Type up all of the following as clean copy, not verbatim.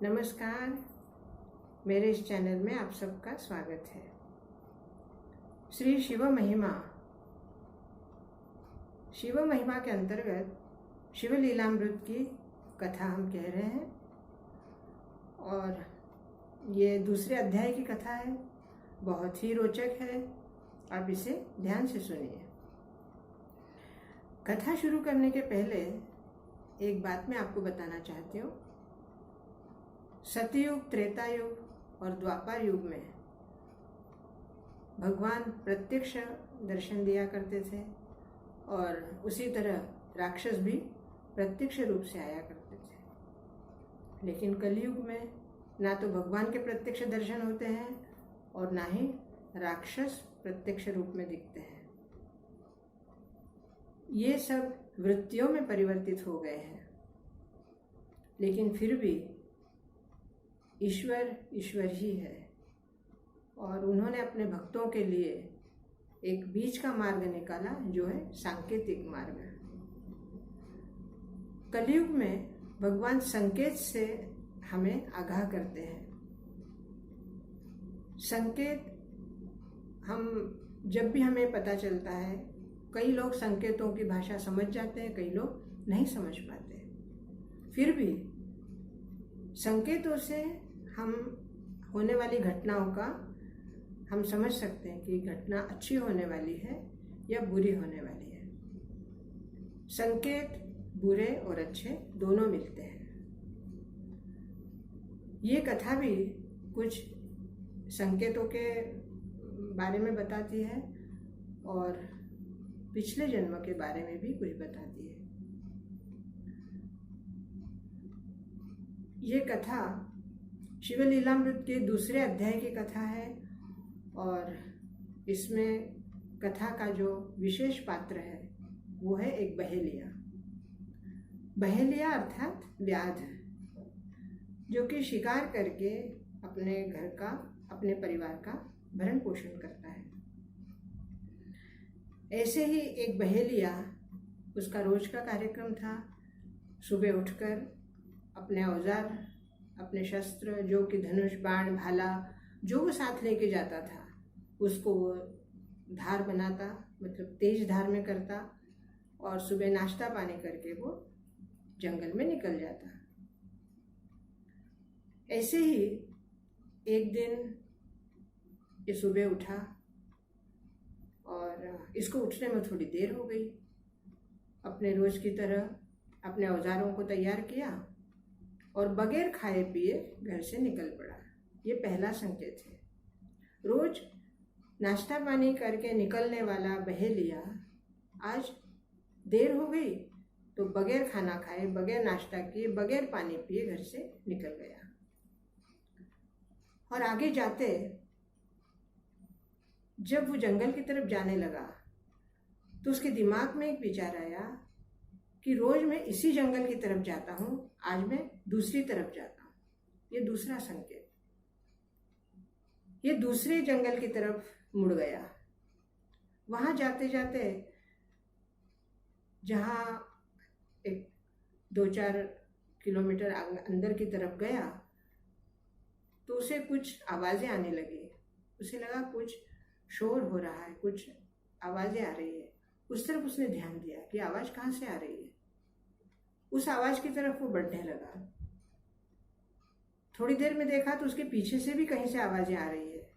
नमस्कार। मेरे इस चैनल में आप सबका स्वागत है। श्री शिव महिमा के अंतर्गत शिव लीलामृत की कथा हम कह रहे हैं और ये दूसरे अध्याय की कथा है। बहुत ही रोचक है, आप इसे ध्यान से सुनिए। कथा शुरू करने के पहले एक बात मैं आपको बताना चाहती हूँ। सतयुग, त्रेता युग और द्वापर युग में भगवान प्रत्यक्ष दर्शन दिया करते थे और उसी तरह राक्षस भी प्रत्यक्ष रूप से आया करते थे। लेकिन कलयुग में ना तो भगवान के प्रत्यक्ष दर्शन होते हैं और ना ही राक्षस प्रत्यक्ष रूप में दिखते हैं। ये सब वृत्तियों में परिवर्तित हो गए हैं, लेकिन फिर भी ईश्वर ही है और उन्होंने अपने भक्तों के लिए एक बीच का मार्ग निकाला, जो है सांकेतिक मार्ग। कलयुग में भगवान संकेत से हमें आगाह करते हैं। संकेत हम जब भी हमें पता चलता है, कई लोग संकेतों की भाषा समझ जाते हैं, कई लोग नहीं समझ पाते। फिर भी संकेतों से हम होने वाली घटनाओं का हम समझ सकते हैं कि घटना अच्छी होने वाली है या बुरी होने वाली है। संकेत बुरे और अच्छे दोनों मिलते हैं। ये कथा भी कुछ संकेतों के बारे में बताती है और पिछले जन्म के बारे में भी कुछ बताती है। ये कथा शिव लीलामृत के दूसरे अध्याय की कथा है और इसमें कथा का जो विशेष पात्र है वो है एक बहेलिया। बहेलिया अर्थात व्याध, जो कि शिकार करके अपने घर का, अपने परिवार का भरण पोषण करता है। ऐसे ही एक बहेलिया, उसका रोज का कार्यक्रम था सुबह उठकर अपने औजार, अपने शस्त्र, जो कि धनुष, बाण, भाला, जो वो साथ लेके जाता था, उसको वो धार बनाता, मतलब तेज धार में करता और सुबह नाश्ता पानी करके वो जंगल में निकल जाता। ऐसे ही एक दिन ये सुबह उठा और इसको उठने में थोड़ी देर हो गई। अपने रोज की तरह अपने औजारों को तैयार किया और बगैर खाए पिए घर से निकल पड़ा। ये पहला संकेत है। रोज नाश्ता पानी करके निकलने वाला बहेलिया आज देर हो गई तो बगैर खाना खाए, बगैर नाश्ता किए, बगैर पानी पिए घर से निकल गया। और आगे जाते जब वो जंगल की तरफ जाने लगा तो उसके दिमाग में एक विचार आया कि रोज मैं इसी जंगल की तरफ जाता हूँ, आज मैं दूसरी तरफ जाता हूँ। ये दूसरा संकेत। ये दूसरे जंगल की तरफ मुड़ गया। वहां जाते जाते जहाँ एक 2-4 किलोमीटर अंदर की तरफ गया तो उसे कुछ आवाजें आने लगी। उसे लगा कुछ शोर हो रहा है, कुछ आवाजें आ रही है। उस तरफ उसने ध्यान दिया कि आवाज कहाँ से आ रही है। उस आवाज की तरफ वो बढ़ने लगा। थोड़ी देर में देखा तो उसके पीछे से भी कहीं से आवाजें आ रही है।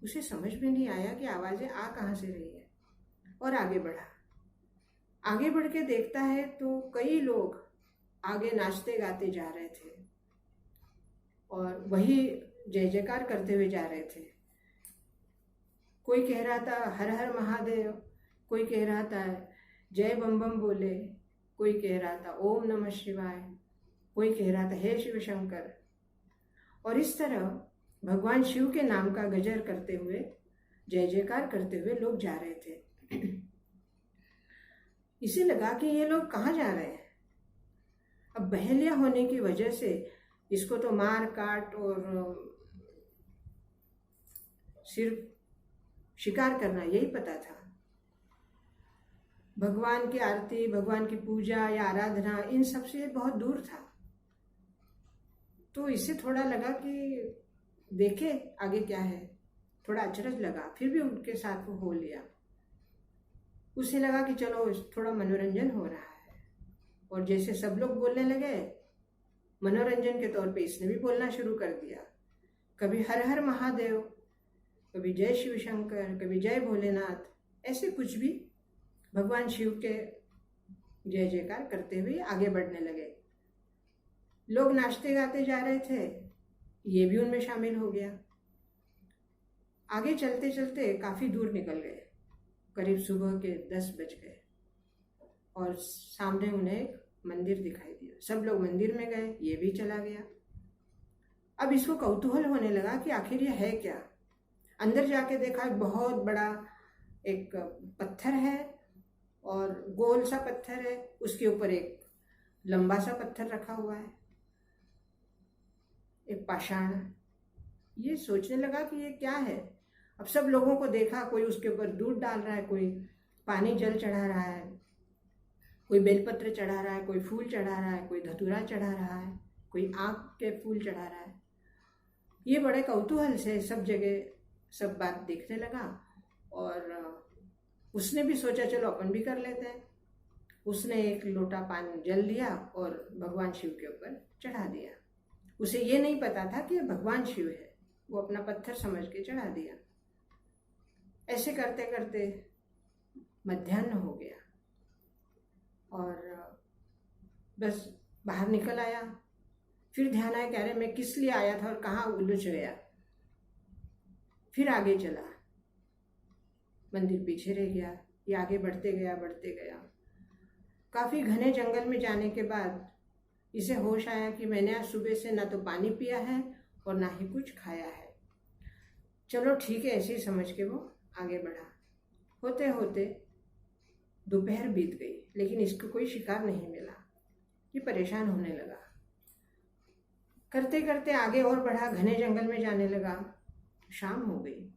उसे समझ में नहीं आया कि आवाजें आ कहाँ से रही है और आगे बढ़ा। आगे बढ़ के देखता है तो कई लोग आगे नाचते गाते जा रहे थे और वही जय जयकार करते हुए जा रहे थे। कोई कह रहा था हर हर महादेव, कोई कह रहा था जय बम बम बोले, कोई कह रहा था ओम नमः शिवाय, कोई कह रहा था हे शिव शंकर। और इस तरह भगवान शिव के नाम का गजर करते हुए, जय जयकार करते हुए लोग जा रहे थे। इसे लगा कि ये लोग कहाँ जा रहे हैं। अब बहेलिया होने की वजह से इसको तो मार काट और सिर्फ शिकार करना यही पता था। भगवान की आरती, भगवान की पूजा या आराधना, इन सब से बहुत दूर था। तो इससे थोड़ा लगा कि देखे आगे क्या है, थोड़ा अचरज लगा, फिर भी उनके साथ वो हो लिया। उसे लगा कि चलो थोड़ा मनोरंजन हो रहा है, और जैसे सब लोग बोलने लगे, मनोरंजन के तौर पे इसने भी बोलना शुरू कर दिया। कभी हर हर महादेव, कभी जय शिव शंकर, कभी जय भोलेनाथ, ऐसे कुछ भी भगवान शिव के जय जयकार करते हुए आगे बढ़ने लगे। लोग नाचते गाते जा रहे थे, ये भी उनमें शामिल हो गया। आगे चलते चलते काफी दूर निकल गए, करीब सुबह के 10 बज गए, और सामने उन्हें एक मंदिर दिखाई दिया। सब लोग मंदिर में गए, ये भी चला गया। अब इसको कौतूहल होने लगा कि आखिर ये है क्या। अंदर जाके देखा, बहुत बड़ा एक पत्थर है, और गोल सा पत्थर है, उसके ऊपर एक लंबा सा पत्थर रखा हुआ है, एक पाषाण। ये सोचने लगा कि ये क्या है। अब सब लोगों को देखा, कोई उसके ऊपर दूध डाल रहा है, कोई पानी जल चढ़ा रहा है, कोई बेलपत्र चढ़ा रहा है, कोई फूल चढ़ा रहा है, कोई धतूरा चढ़ा रहा है, कोई आँख के फूल चढ़ा रहा है। ये बड़े कौतूहल से सब जगह सब बात देखने लगा, और उसने भी सोचा चलो अपन भी कर लेते हैं। उसने एक लोटा पानी जल लिया और भगवान शिव के ऊपर चढ़ा दिया। उसे ये नहीं पता था कि भगवान शिव है, वो अपना पत्थर समझ के चढ़ा दिया। ऐसे करते करते मध्याह्न हो गया, और बस बाहर निकल आया। फिर ध्यान आया कि अरे मैं किस लिए आया था और कहाँ उलझ गया। फिर आगे चला, मंदिर पीछे रह गया, ये आगे बढ़ते गया बढ़ते गया। काफी घने जंगल में जाने के बाद इसे होश आया कि मैंने आज सुबह से ना तो पानी पिया है और ना ही कुछ खाया है। चलो ठीक है, ऐसे ही समझ के वो आगे बढ़ा। होते होते दोपहर बीत गई, लेकिन इसको कोई शिकार नहीं मिला। ये परेशान होने लगा। करते करते आगे और बढ़ा, घने जंगल में जाने लगा। शाम हो गई।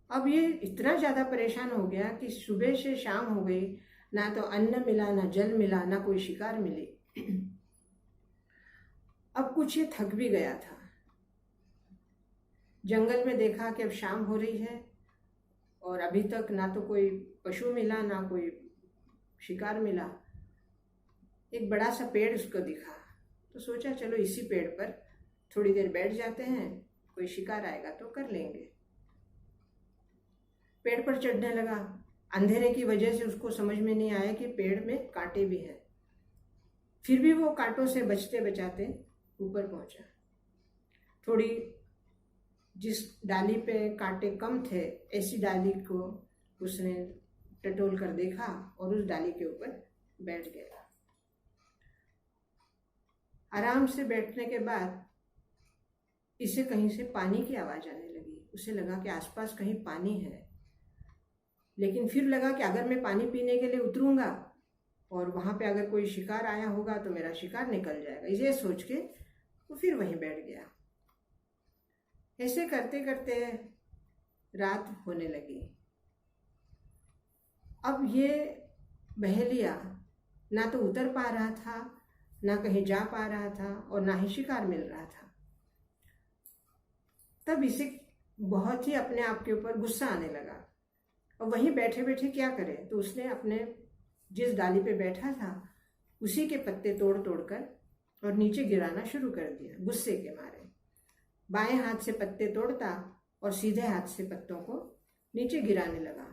अब ये इतना ज्यादा परेशान हो गया कि सुबह से शाम हो गई, ना तो अन्न मिला, ना जल मिला, ना कोई शिकार मिली। अब कुछ ये थक भी गया था। जंगल में देखा कि अब शाम हो रही है, और अभी तक ना तो कोई पशु मिला, ना कोई शिकार मिला। एक बड़ा सा पेड़ उसको दिखा, तो सोचा चलो इसी पेड़ पर थोड़ी देर बैठ जाते हैं, कोई शिकार आएगा तो कर लेंगे। पेड़ पर चढ़ने लगा। अंधेरे की वजह से उसको समझ में नहीं आया कि पेड़ में कांटे भी हैं। फिर भी वो कांटों से बचते बचाते ऊपर पहुंचा। थोड़ी जिस डाली पे कांटे कम थे, ऐसी डाली को उसने टटोल कर देखा और उस डाली के ऊपर बैठ गया। आराम से बैठने के बाद इसे कहीं से पानी की आवाज आने लगी। उसे लगा कि आसपास कहीं पानी है, लेकिन फिर लगा कि अगर मैं पानी पीने के लिए उतरूंगा और वहां पे अगर कोई शिकार आया होगा तो मेरा शिकार निकल जाएगा। इसे सोच के वो फिर वहीं बैठ गया। ऐसे करते करते रात होने लगी। अब ये बहेलिया ना तो उतर पा रहा था, ना कहीं जा पा रहा था, और ना ही शिकार मिल रहा था। तब इसे बहुत ही अपने आप के ऊपर गुस्सा आने लगा, और वहीं बैठे बैठे क्या करे, तो उसने अपने जिस डाली पे बैठा था उसी के पत्ते तोड़ तोड़कर और नीचे गिराना शुरू कर दिया। गुस्से के मारे बाएं हाथ से पत्ते तोड़ता और सीधे हाथ से पत्तों को नीचे गिराने लगा।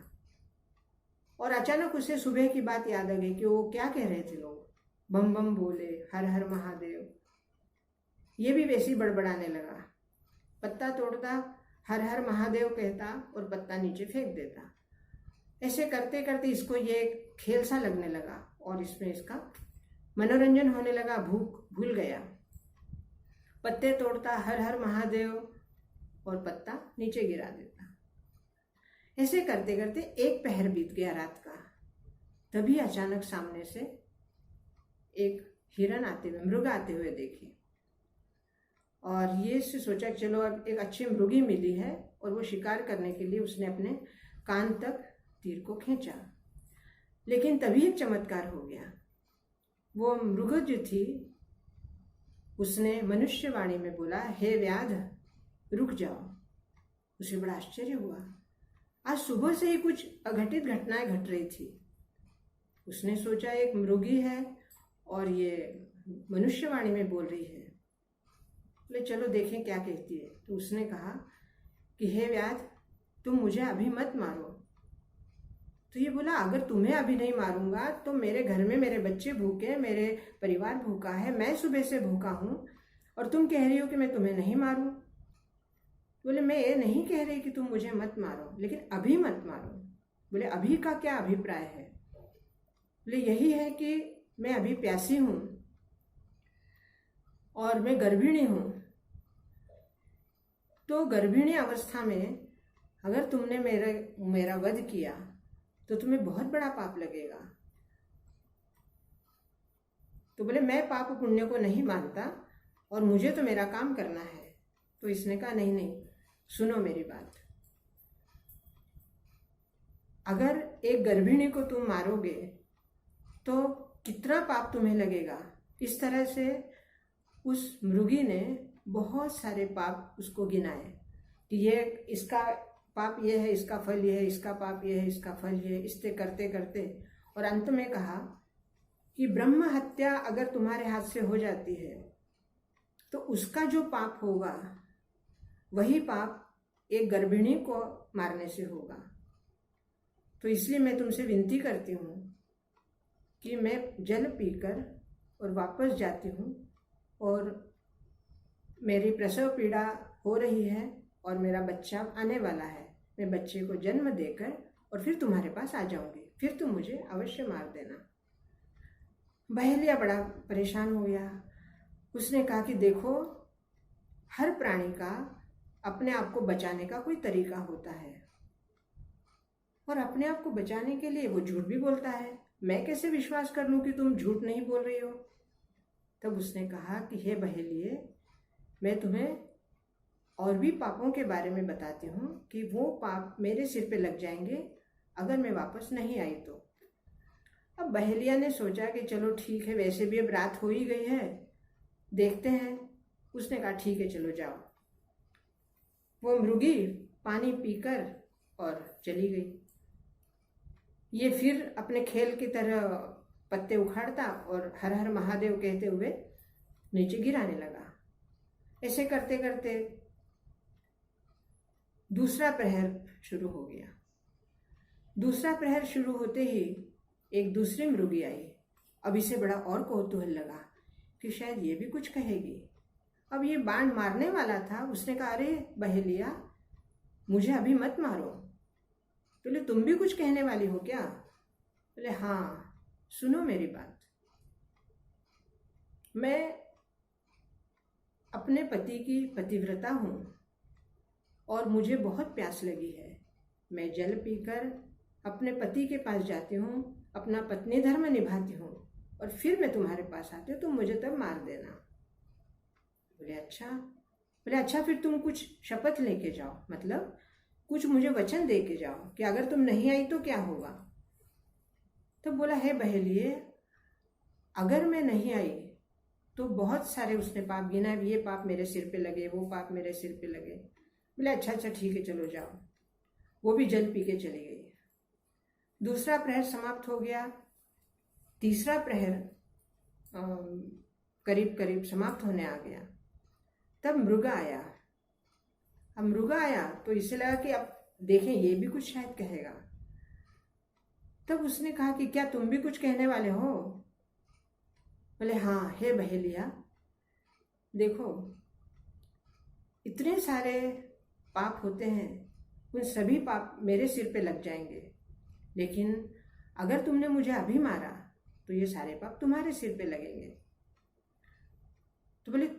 और अचानक उसे सुबह की बात याद आ गई कि वो क्या कह रहे थे लोग, बम बम बोले, हर हर महादेव। ये भी वैसे ही बड़बड़ाने लगा। पत्ता तोड़ता, हर हर महादेव कहता और पत्ता नीचे फेंक देता। ऐसे करते करते इसको ये खेल सा लगने लगा, और इसमें इसका मनोरंजन होने लगा। भूख भूल गया। पत्ते तोड़ता, हर हर महादेव, और पत्ता नीचे गिरा देता। ऐसे करते करते एक पहर बीत गया रात का। तभी अचानक सामने से एक हिरन आते हुए, मृग आते हुए देखी, और ये से सोचा कि चलो अब एक अच्छी मृगी मिली है, और वो शिकार करने के लिए उसने अपने कान तक तीर को खींचा। लेकिन तभी एक चमत्कार हो गया। वो मृग जो थी उसने मनुष्यवाणी में बोला, हे व्याध, रुक जाओ। उसे बड़ा आश्चर्य हुआ। आज सुबह से ही कुछ अघटित घटनाएं घट रही थी। उसने सोचा एक मृगी है और ये मनुष्यवाणी में बोल रही है, बोले चलो देखें क्या कहती है। तो उसने कहा कि हे व्याध, तुम मुझे अभी मत मारो। तो ये बोला, अगर तुम्हें अभी नहीं मारूंगा तो मेरे घर में मेरे बच्चे भूखे, मेरे परिवार भूखा है, मैं सुबह से भूखा हूँ, और तुम कह रही हो कि मैं तुम्हें नहीं मारूं। बोले मैं ये नहीं कह रही कि तुम मुझे मत मारो, लेकिन अभी मत मारो। बोले अभी का क्या अभिप्राय है? बोले यही है कि मैं अभी प्यासी हूँ और मैं गर्भिणी हूँ। तो गर्भिणी अवस्था में अगर तुमने मेरा वध किया तो तुम्हें बहुत बड़ा पाप लगेगा। तो बोले मैं पाप पुण्य को नहीं मानता और मुझे तो मेरा काम करना है। तो इसने कहा नहीं नहीं, सुनो मेरी बात। अगर एक गर्भिणी को तुम मारोगे तो कितना पाप तुम्हें लगेगा। इस तरह से उस मृगी ने बहुत सारे पाप उसको गिनाए कि ये इसका पाप ये है, इसका फल ये है, इसका पाप ये है, इसका फल ये है। इससे करते करते और अंत में कहा कि ब्रह्म हत्या अगर तुम्हारे हाथ से हो जाती है तो उसका जो पाप होगा वही पाप एक गर्भिणी को मारने से होगा। तो इसलिए मैं तुमसे विनती करती हूँ कि मैं जल पीकर और वापस जाती हूँ, और मेरी प्रसव पीड़ा हो रही है और मेरा बच्चा आने वाला है। मैं बच्चे को जन्म देकर और फिर तुम्हारे पास आ जाऊंगी, फिर तुम मुझे अवश्य मार देना। बहेलिया बड़ा परेशान हो गया। उसने कहा कि देखो, हर प्राणी का अपने आप को बचाने का कोई तरीका होता है, और अपने आप को बचाने के लिए वो झूठ भी बोलता है। मैं कैसे विश्वास कर लूं कि तुम झूठ नहीं बोल रही हो? तब उसने कहा कि हे बहेलिए, मैं तुम्हें और भी पापों के बारे में बताती हूँ कि वो पाप मेरे सिर पे लग जाएंगे अगर मैं वापस नहीं आई तो। अब बहेलिया ने सोचा कि चलो ठीक है, वैसे भी अब रात हो ही गई है, देखते हैं। उसने कहा ठीक है, चलो जाओ। वो मृगी पानी पीकर और चली गई। ये फिर अपने खेल की तरह पत्ते उखाड़ता और हर हर महादेव कहते हुए नीचे गिराने लगा। ऐसे करते करते दूसरा प्रहर शुरू हो गया। दूसरा प्रहर शुरू होते ही एक दूसरी मृगी आई। अब इसे बड़ा और कौतूहल लगा कि शायद ये भी कुछ कहेगी। अब ये बाण मारने वाला था। उसने कहा, अरे बहेलिया, मुझे अभी मत मारो। बोले तुम भी कुछ कहने वाली हो क्या? बोले हाँ, सुनो मेरी बात। मैं अपने पति की पतिव्रता हूँ और मुझे बहुत प्यास लगी है। मैं जल पीकर अपने पति के पास जाती हूँ, अपना पत्नी धर्म निभाती हूँ, और फिर मैं तुम्हारे पास आती हूँ, तुम मुझे तब मार देना। बोले अच्छा। बोले अच्छा, फिर तुम कुछ शपथ लेके जाओ, मतलब कुछ मुझे वचन दे के जाओ कि अगर तुम नहीं आई तो क्या होगा। तो बोला, है बहेलिए, अगर मैं नहीं आई तो बहुत सारे उसने पाप गिनाए, ये पाप मेरे सिर पे लगे, वो पाप मेरे सिर पे लगे। बोले अच्छा अच्छा ठीक है, चलो जाओ। वो भी जल पी के चली गई। दूसरा प्रहर समाप्त हो गया। तीसरा प्रहर करीब करीब समाप्त होने आ गया। तब मृगा आया। अब मृगा आया तो इसे लगा कि अब देखें ये भी कुछ शायद कहेगा। तब उसने कहा कि क्या तुम भी कुछ कहने वाले हो? बोले हाँ, हे बहेलिया, देखो इतने सारे पाप होते हैं, उन सभी पाप मेरे सिर पे लग जाएंगे, लेकिन अगर तुमने मुझे अभी मारा तो ये सारे पाप तुम्हारे सिर पे लगेंगे। तो बोले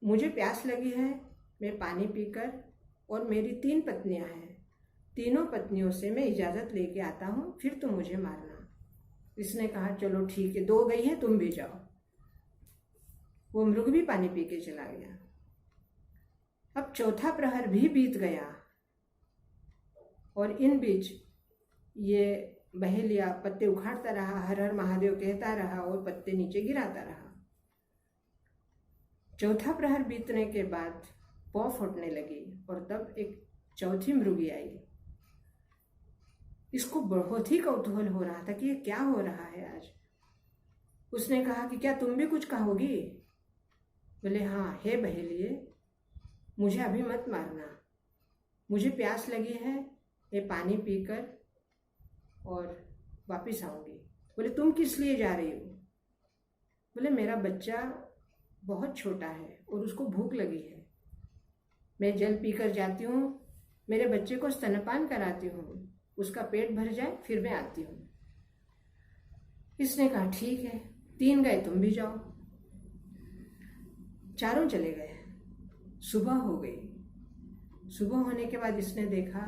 मुझे प्यास लगी है, मैं पानी पीकर, और मेरी 3 पत्नियां हैं, तीनों पत्नियों से मैं इजाज़त लेके आता हूँ, फिर तुम मुझे मारना। इसने कहा चलो ठीक है, 2 गई हैं, तुम भी जाओ। वो मृग भी पानी पी के चला गया। अब चौथा प्रहर भी बीत गया और इन बीच ये बहेलिया पत्ते उखाड़ता रहा, हर हर महादेव कहता रहा और पत्ते नीचे गिराता रहा। चौथा प्रहर बीतने के बाद पौ फूटने लगी और तब एक चौथी मृगी आई। इसको बहुत ही कौतूहल हो रहा था कि ये क्या हो रहा है आज। उसने कहा कि क्या तुम भी कुछ कहोगी? बोले हाँ, हे बहेलिए, मुझे अभी मत मारना, मुझे प्यास लगी है, ये पानी पीकर और वापस आऊंगी। बोले तुम किस लिए जा रही हो? बोले मेरा बच्चा बहुत छोटा है और उसको भूख लगी है, मैं जल पीकर जाती हूँ, मेरे बच्चे को स्तनपान कराती हूँ, उसका पेट भर जाए फिर मैं आती हूँ। इसने कहा ठीक है, 3 गए, तुम भी जाओ। चारों चले गए। सुबह हो गई। सुबह होने के बाद इसने देखा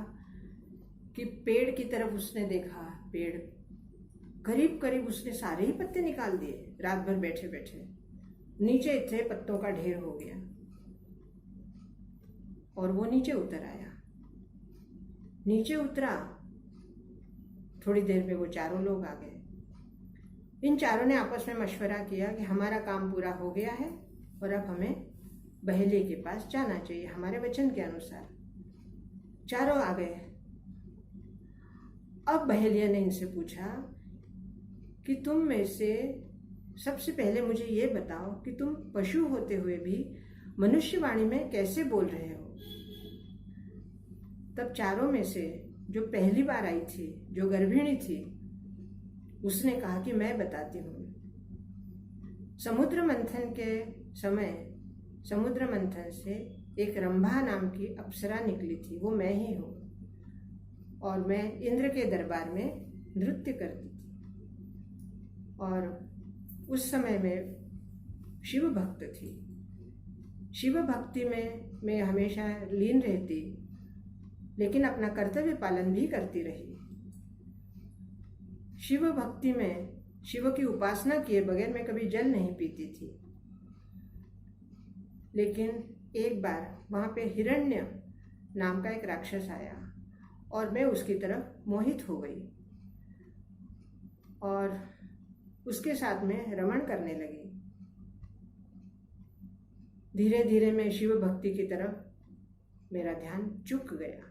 कि पेड़ की तरफ उसने देखा, पेड़ करीब करीब उसने सारे ही पत्ते निकाल दिए। रात भर बैठे बैठे नीचे इतने पत्तों का ढेर हो गया और वो नीचे उतर आया। नीचे उतरा, थोड़ी देर में वो चारों लोग आ गए। इन चारों ने आपस में मशवरा किया कि हमारा काम पूरा हो गया है और अब हमें बहेलिए के पास जाना चाहिए हमारे वचन के अनुसार। चारों आ गए। अब बहेलिया ने इनसे पूछा कि तुम में से सबसे पहले मुझे ये बताओ कि तुम पशु होते हुए भी मनुष्यवाणी में कैसे बोल रहे हो? तब चारों में से जो पहली बार आई थी, जो गर्भिणी थी, उसने कहा कि मैं बताती हूँ। समुद्र मंथन के समय समुद्र मंथन से एक रंभा नाम की अप्सरा निकली थी, वो मैं ही हूँ और मैं इंद्र के दरबार में नृत्य करती थी। और उस समय में शिव भक्त थी। शिव भक्ति में मैं हमेशा लीन रहती, लेकिन अपना कर्तव्य पालन भी करती रही। शिव भक्ति में शिव की उपासना किए बगैर मैं कभी जल नहीं पीती थी। लेकिन एक बार वहाँ पे हिरण्य नाम का एक राक्षस आया और मैं उसकी तरफ मोहित हो गई और उसके साथ में रमण करने लगी। धीरे धीरे मैं शिव भक्ति की तरफ मेरा ध्यान झुक गया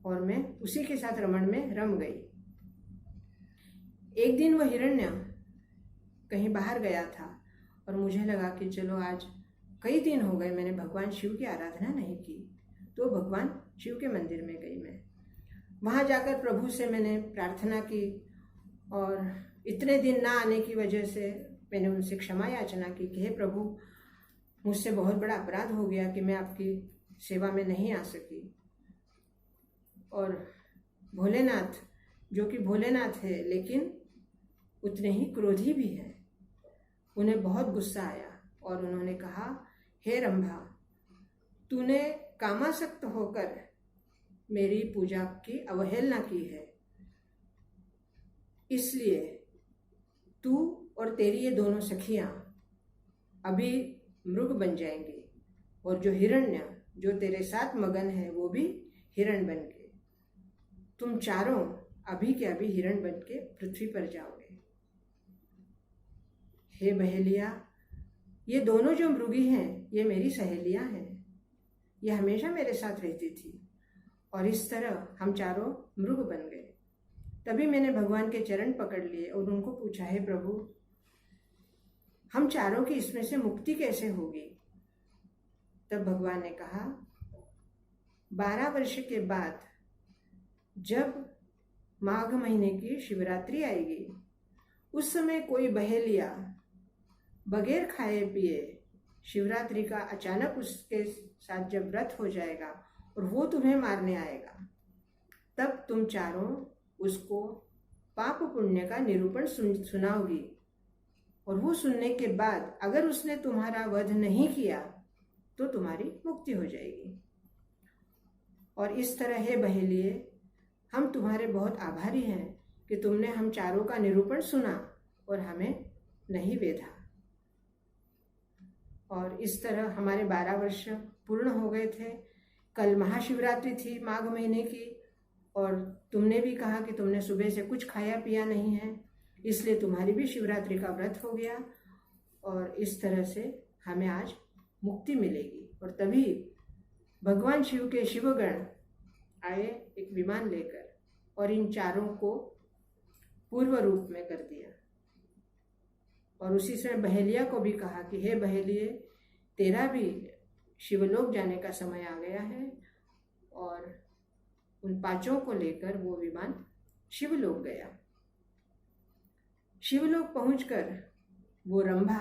और मैं उसी के साथ रमण में रम गई। एक दिन वह हिरण्य कहीं बाहर गया था और मुझे लगा कि चलो आज कई दिन हो गए मैंने भगवान शिव की आराधना नहीं की, तो भगवान शिव के मंदिर में गई। मैं वहाँ जाकर प्रभु से मैंने प्रार्थना की और इतने दिन ना आने की वजह से मैंने उनसे क्षमा याचना की कि हे प्रभु, मुझसे बहुत बड़ा अपराध हो गया कि मैं आपकी सेवा में नहीं आ सकी। और भोलेनाथ, जो कि भोलेनाथ है लेकिन उतने ही क्रोधी भी है, उन्हें बहुत गुस्सा आया और उन्होंने कहा, हे रंभा, तूने कामासक्त होकर मेरी पूजा की अवहेलना की है, इसलिए तू और तेरी ये दोनों सखियां अभी मृग बन जाएंगी और जो हिरण्य जो तेरे साथ मगन है वो भी हिरण बन के, तुम चारों अभी के अभी हिरण बन के पृथ्वी पर जाओगे। हे बहेलिया, ये दोनों जो मृगी हैं ये मेरी सहेलियां हैं, ये हमेशा मेरे साथ रहती थी और इस तरह हम चारों मृग बन गए। तभी मैंने भगवान के चरण पकड़ लिए और उनको पूछा, हे प्रभु, हम चारों की इसमें से मुक्ति कैसे होगी? तब भगवान ने कहा, 12 वर्ष के बाद जब माघ महीने की शिवरात्रि आएगी, उस समय कोई बहेलिया बगैर खाए पिए शिवरात्रि का अचानक उसके साथ जब व्रत हो जाएगा और वो तुम्हें मारने आएगा, तब तुम चारों उसको पाप पुण्य का निरूपण सुनाओगी और वो सुनने के बाद अगर उसने तुम्हारा वध नहीं किया तो तुम्हारी मुक्ति हो जाएगी। और इस तरह हे बहेलिए, हम तुम्हारे बहुत आभारी हैं कि तुमने हम चारों का निरूपण सुना और हमें नहीं वेधा। और इस तरह हमारे 12 वर्ष पूर्ण हो गए थे। कल महाशिवरात्रि थी माघ महीने की और तुमने भी कहा कि तुमने सुबह से कुछ खाया पिया नहीं है, इसलिए तुम्हारी भी शिवरात्रि का व्रत हो गया और इस तरह से हमें आज मुक्ति मिलेगी। और तभी भगवान शिव के शिवगण आए एक विमान लेकर और इन चारों को पूर्व रूप में कर दिया। और उसी समय बहेलिया को भी कहा कि हे बहेलिए, तेरा भी शिवलोक जाने का समय आ गया है। और उन पांचों को लेकर वो विमान शिवलोक गया। शिवलोक पहुंचकर वो रंभा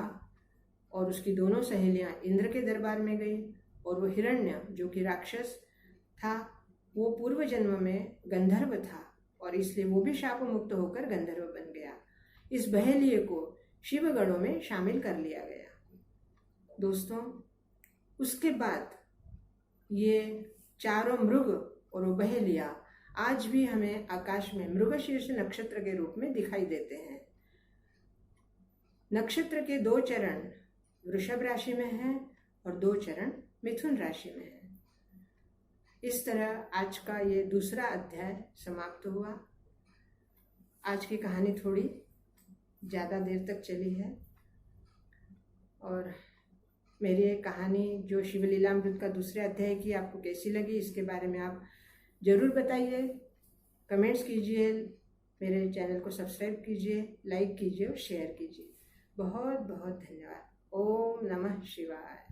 और उसकी दोनों सहेलियां इंद्र के दरबार में गई। और वो हिरण्य जो कि राक्षस था, वो पूर्व जन्म में गंधर्व था और इसलिए वो भी शाप मुक्त होकर गंधर्व बन गया। इस बहेलिये को शिवगणों में शामिल कर लिया गया। दोस्तों, उसके बाद ये चारों मृग और वो बहेलिया आज भी हमें आकाश में मृगशीर्ष नक्षत्र के रूप में दिखाई देते हैं। नक्षत्र के 2 चरण वृषभ राशि में हैं और 2 चरण मिथुन राशि में हैं। इस तरह आज का ये दूसरा अध्याय समाप्त हुआ। आज की कहानी थोड़ी ज़्यादा देर तक चली है और मेरी ये कहानी जो शिवलीलामृत का दूसरे अध्याय की आपको कैसी लगी, इसके बारे में आप ज़रूर बताइए, कमेंट्स कीजिए, मेरे चैनल को सब्सक्राइब कीजिए, लाइक कीजिए और शेयर कीजिए। बहुत बहुत धन्यवाद। ओम नमः शिवाय।